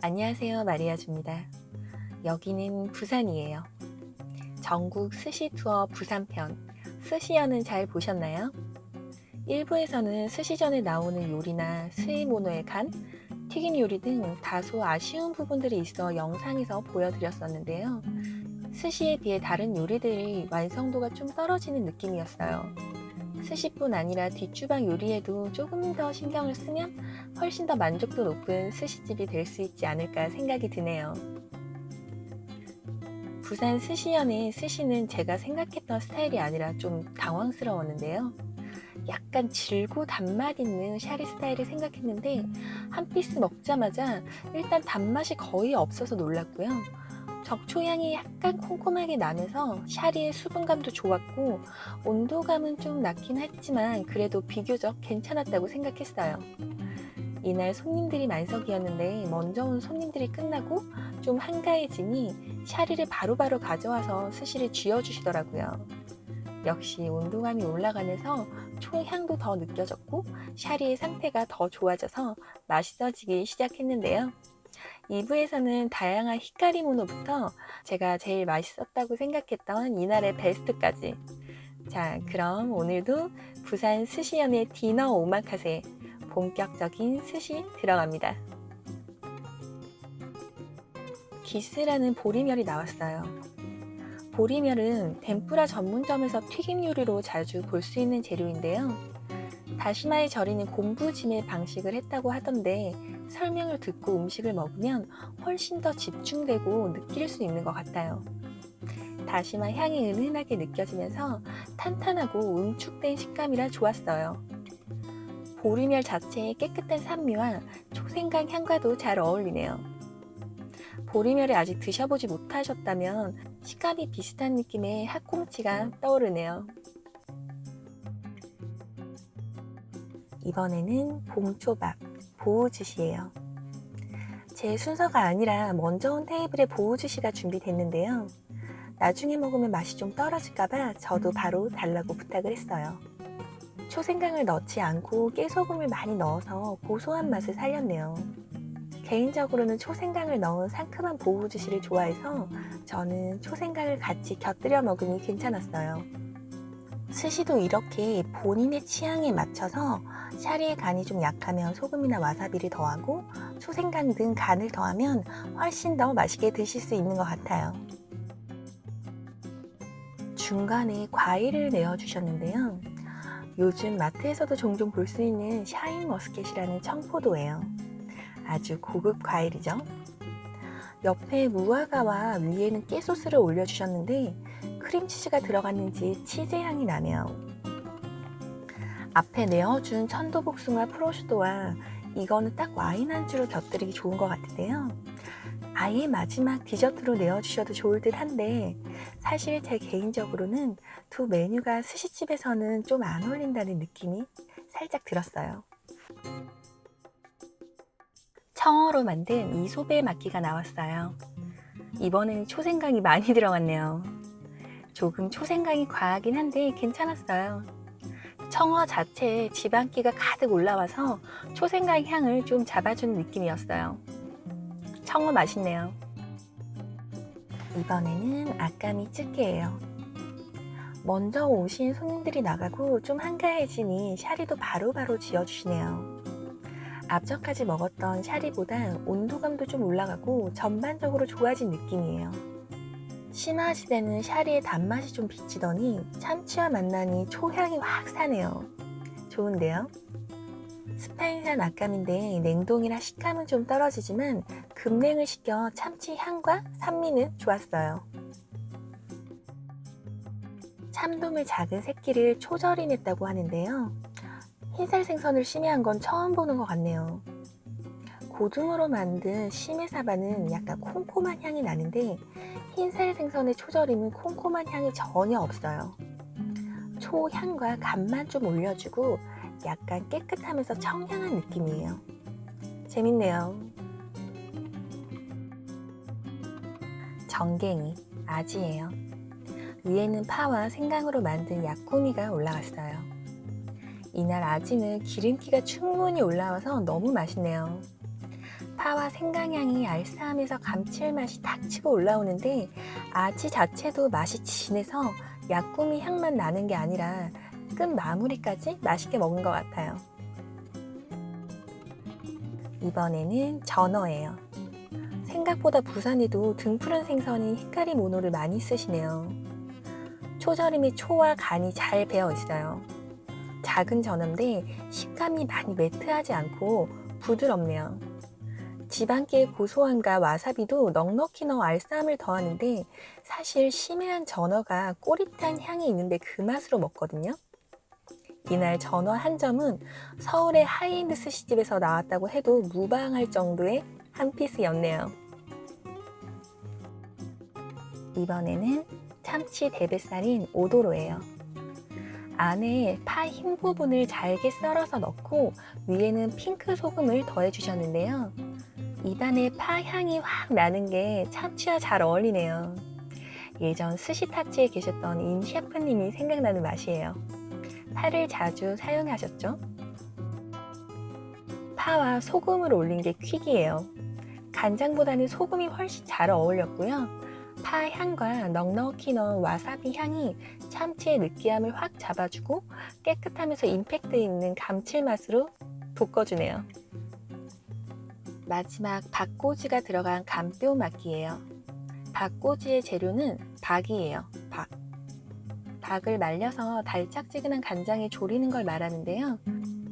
안녕하세요, 마리아주입니다. 여기는 부산이에요. 전국 스시 투어 부산편, 스시연은 잘 보셨나요? 1부에서는 스시전에 나오는 요리나 스이모노의 간, 튀김 요리 등 다소 아쉬운 부분들이 있어 영상에서 보여드렸었는데요. 스시에 비해 다른 요리들이 완성도가 좀 떨어지는 느낌이었어요. 스시뿐 아니라 뒷주방 요리에도 조금 더 신경을 쓰면 훨씬 더 만족도 높은 스시집이 될 수 있지 않을까 생각이 드네요. 부산 스시연의 스시는 제가 생각했던 스타일이 아니라 좀 당황스러웠는데요. 약간 질고 단맛 있는 샤리 스타일을 생각했는데 한 피스 먹자마자 일단 단맛이 거의 없어서 놀랐고요. 적초향이 약간 콤콤하게 나면서 샤리의 수분감도 좋았고 온도감은 좀 낮긴 했지만 그래도 비교적 괜찮았다고 생각했어요. 이날 손님들이 만석이었는데 먼저 온 손님들이 끝나고 좀 한가해지니 샤리를 바로바로 가져와서 스시를 쥐어주시더라고요. 역시 온도감이 올라가면서 초향도 더 느껴졌고 샤리의 상태가 더 좋아져서 맛있어지기 시작했는데요. 2부에서는 다양한 히카리 모노부터 제가 제일 맛있었다고 생각했던 이날의 베스트까지. 자, 그럼 오늘도 부산 스시연의 디너 오마카세 본격적인 스시 들어갑니다. 기스라는 보리멸이 나왔어요. 보리멸은 덴뿌라 전문점에서 튀김 요리로 자주 볼 수 있는 재료인데요. 다시마에 절이는 곰부짐의 방식을 했다고 하던데 설명을 듣고 음식을 먹으면 훨씬 더 집중되고 느낄 수 있는 것 같아요. 다시마 향이 은은하게 느껴지면서 탄탄하고 응축된 식감이라 좋았어요. 보리멸 자체의 깨끗한 산미와 초생강 향과도 잘 어울리네요. 보리멸을 아직 드셔보지 못하셨다면 식감이 비슷한 느낌의 핫꽁치가 떠오르네요. 이번에는 봉초밥, 보우즈시예요. 제 순서가 아니라 먼저 온 테이블에 보우즈시가 준비됐는데요. 나중에 먹으면 맛이 좀 떨어질까봐 저도 바로 달라고 부탁을 했어요. 초생강을 넣지 않고 깨소금을 많이 넣어서 고소한 맛을 살렸네요. 개인적으로는 초생강을 넣은 상큼한 보우즈시를 좋아해서 저는 초생강을 같이 곁들여 먹으니 괜찮았어요. 스시도 이렇게 본인의 취향에 맞춰서 샤리의 간이 좀 약하면 소금이나 와사비를 더하고 초생강 등 간을 더하면 훨씬 더 맛있게 드실 수 있는 것 같아요. 중간에 과일을 내어주셨는데요. 요즘 마트에서도 종종 볼 수 있는 샤인머스켓이라는 청포도예요. 아주 고급 과일이죠. 옆에 무화과와 위에는 깨소스를 올려주셨는데 크림치즈가 들어갔는지 치즈향이 나네요. 앞에 내어준 천도복숭아 프로슈토와 이거는 딱 와인 안주로 곁들이기 좋은 것 같은데요. 아예 마지막 디저트로 내어주셔도 좋을 듯 한데 사실 제 개인적으로는 두 메뉴가 스시집에서는 좀 안 어울린다는 느낌이 살짝 들었어요. 청어로 만든 이소배 막기가 나왔어요. 이번에는 초생강이 많이 들어갔네요. 조금 초생강이 과하긴 한데 괜찮았어요. 청어 자체에 지방기가 가득 올라와서 초생강 향을 좀 잡아주는 느낌이었어요. 청어 맛있네요. 이번에는 아까미 찌개예요. 먼저 오신 손님들이 나가고 좀 한가해지니 샤리도 바로바로 지어주시네요. 앞전까지 먹었던 샤리보다 온도감도 좀 올라가고 전반적으로 좋아진 느낌이에요. 심화지대는 샤리의 단맛이 좀 비치더니 참치와 만나니 초향이 확 사네요. 좋은데요? 스페인산 아까미인데 냉동이라 식감은 좀 떨어지지만 급냉을 시켜 참치 향과 산미는 좋았어요. 참돔의 작은 새끼를 초절임했다고 하는데요. 흰살 생선을 심해한 건 처음 보는 것 같네요. 고등어로 만든 심해사바는 약간 콤콤한 향이 나는데 흰살 생선의 초절임은 콤콤한 향이 전혀 없어요. 초향과 간만 좀 올려주고 약간 깨끗하면서 청량한 느낌이에요. 재밌네요. 정갱이, 아지예요. 위에는 파와 생강으로 만든 야코미가 올라갔어요. 이날 아지는 기름기가 충분히 올라와서 너무 맛있네요. 파와 생강향이 알싸하면서 감칠맛이 탁 치고 올라오는데 아지 자체도 맛이 진해서 약구미 향만 나는 게 아니라 끝 마무리까지 맛있게 먹은 것 같아요. 이번에는 전어예요. 생각보다 부산에도 등푸른 생선인 히카리 모노를 많이 쓰시네요. 초절임에 초와 간이 잘 배어 있어요. 작은 전어인데 식감이 많이 매트하지 않고 부드럽네요. 지방계의 고소함과 와사비도 넉넉히 넣어 알싸함을 더하는데 사실 심해한 전어가 꼬릿한 향이 있는데 그 맛으로 먹거든요. 이날 전어 한 점은 서울의 하이엔드 스시집에서 나왔다고 해도 무방할 정도의 한 피스였네요. 이번에는 참치 대뱃살인 오도로예요. 안에 파 흰 부분을 잘게 썰어서 넣고 위에는 핑크 소금을 더해 주셨는데요. 입안에 파 향이 확 나는 게 참치와 잘 어울리네요. 예전 스시타츠에 계셨던 임 셰프님이 생각나는 맛이에요. 파를 자주 사용하셨죠? 파와 소금을 올린 게 퀵이에요. 간장보다는 소금이 훨씬 잘 어울렸고요. 파 향과 넉넉히 넣은 와사비 향이 참치의 느끼함을 확 잡아주고 깨끗하면서 임팩트 있는 감칠맛으로 돋궈주네요. 마지막 박꼬지가 들어간 간뼈 막기예요. 박꼬지의 재료는 박이에요. 박을 말려서 달짝지근한 간장에 졸이는 걸 말하는데요.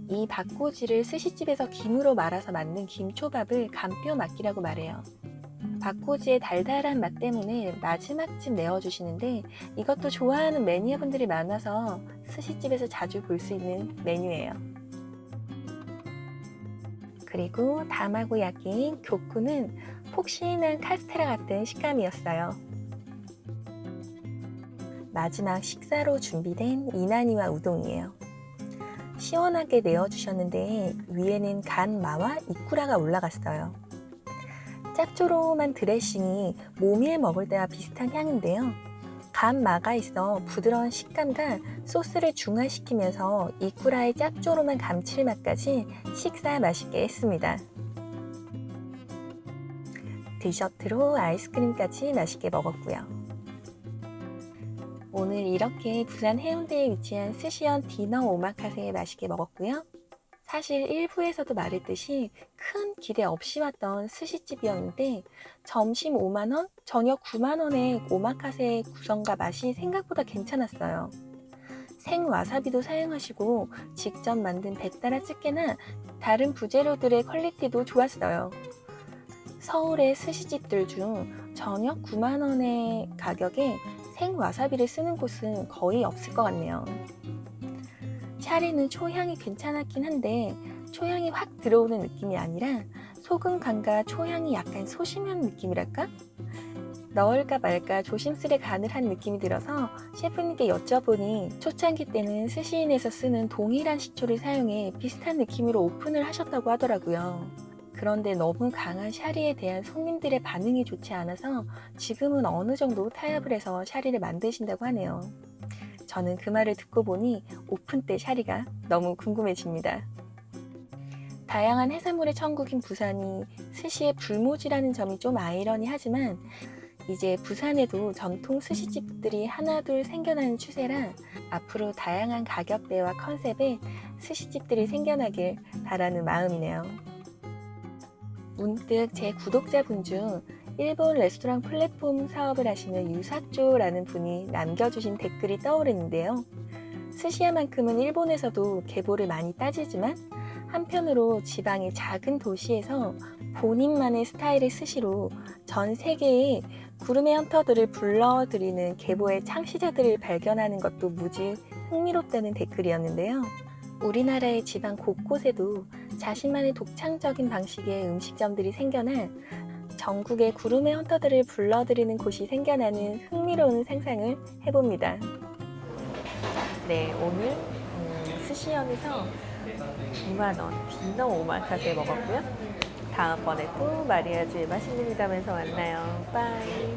이 박꼬지를 스시집에서 김으로 말아서 만든 김초밥을 간뼈 막기라고 말해요. 박꼬지의 달달한 맛 때문에 마지막쯤 내어주시는데 이것도 좋아하는 매니아분들이 많아서 스시집에서 자주 볼 수 있는 메뉴예요. 그리고 담하고 약인 교쿠는 폭신한 카스테라 같은 식감이었어요. 마지막 식사로 준비된 이나니와 우동이에요. 시원하게 내어주셨는데 위에는 간 마와 이쿠라가 올라갔어요. 짭조름한 드레싱이 모밀 먹을 때와 비슷한 향인데요. 간 마가 있어 부드러운 식감과 소스를 중화시키면서 이쿠라의 짭조름한 감칠맛까지 식사 맛있게 했습니다. 디저트로 아이스크림까지 맛있게 먹었고요. 오늘 이렇게 부산 해운대에 위치한 스시연 디너 오마카세 맛있게 먹었고요. 사실 1부에서도 말했듯이 큰 기대 없이 왔던 스시집이었는데 점심 5만원, 저녁 9만원의 오마카세 구성과 맛이 생각보다 괜찮았어요. 생 와사비도 사용하시고 직접 만든 백다라 찌개나 다른 부재료들의 퀄리티도 좋았어요. 서울의 스시집들 중 저녁 9만원의 가격에 생 와사비를 쓰는 곳은 거의 없을 것 같네요. 샤리는 초향이 괜찮았긴 한데 초향이 확 들어오는 느낌이 아니라 소금 간과 초향이 약간 소심한 느낌이랄까? 넣을까 말까 조심스레 간을 한 느낌이 들어서 셰프님께 여쭤보니 초창기 때는 스시인에서 쓰는 동일한 식초를 사용해 비슷한 느낌으로 오픈을 하셨다고 하더라고요. 그런데 너무 강한 샤리에 대한 손님들의 반응이 좋지 않아서 지금은 어느 정도 타협을 해서 샤리를 만드신다고 하네요. 저는 그 말을 듣고 보니 오픈 때 샤리가 너무 궁금해집니다. 다양한 해산물의 천국인 부산이 스시의 불모지라는 점이 좀 아이러니하지만 이제 부산에도 전통 스시집들이 하나둘 생겨나는 추세라 앞으로 다양한 가격대와 컨셉의 스시집들이 생겨나길 바라는 마음이네요. 문득 제 구독자분 중 일본 레스토랑 플랫폼 사업을 하시는 유사조라는 분이 남겨주신 댓글이 떠오르는데요. 스시야만큼은 일본에서도 계보를 많이 따지지만 한편으로 지방의 작은 도시에서 본인만의 스타일의 스시로 전 세계의 구르메 헌터들을 불러들이는 계보의 창시자들을 발견하는 것도 무지 흥미롭다는 댓글이었는데요. 우리나라의 지방 곳곳에도 자신만의 독창적인 방식의 음식점들이 생겨나 전국의 구르메 헌터들을 불러들이는 곳이 생겨나는 흥미로운 상상을 해봅니다. 네, 오늘 스시연에서 2만원 디너 오마카세 먹었고요. 다음번에 또 마리아주의 맛있는 미담에서 만나요. 빠이.